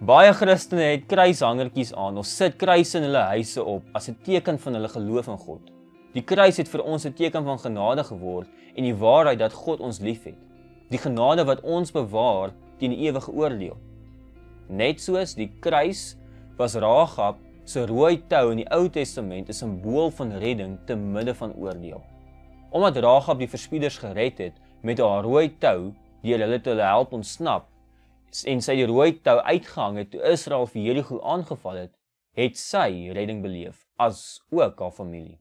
Baie Christene het kruishangertjies aan of sit kruise in hulle huise op as 'n teken van hulle geloof in God. Die kruis het vir ons 'n teken van genade geword en die waarheid dat God ons liefhet. Die genade wat ons bewaar teen die ewige oordeel. Net soos die kruis was Rahab se rooi tou in die Ou Testament 'n simbool van redding te midde van oordeel. Omdat Rahab die verspieders gered het met haar rooi tou deur hulle te help ontsnap en sy die rooi tou uitgehang het toe Israel vir Jerigo aangeval het, het sy redding beleef, as ook haar familie.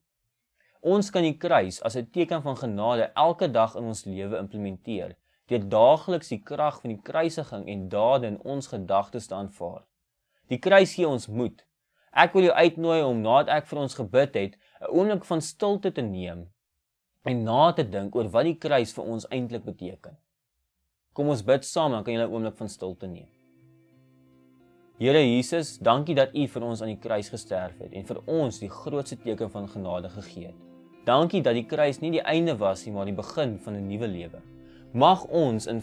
Ons kan die kruis as 'n teken van genade elke dag in ons lewe implementeer, deur daagliks die krag van die kruisiging en dade in ons gedagtes te aanvaar. Die kruis gee ons moed. Ek wil jou uitnooi om nadat ek vir ons gebid het, 'n oomblik van stilte te neem en na te dink oor wat die kruis vir ons eintlik beteken. Kom ons bid saam, dan kan jy 'n oomblik van stilte neem. Here Jesus, dankie dat U vir ons aan die kruis gesterf het en vir ons die grootste teken van genade gegee het. Dankie dat die kruis nie die einde was nie, maar die begin van 'n nuwe lewe. Mag ons in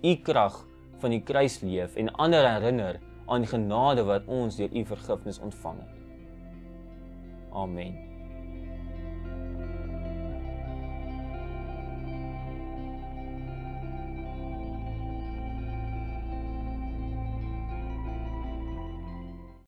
U krag van die kruis leef en ander herinner aan die genade wat ons deur U vergifnis ontvang het. Amen.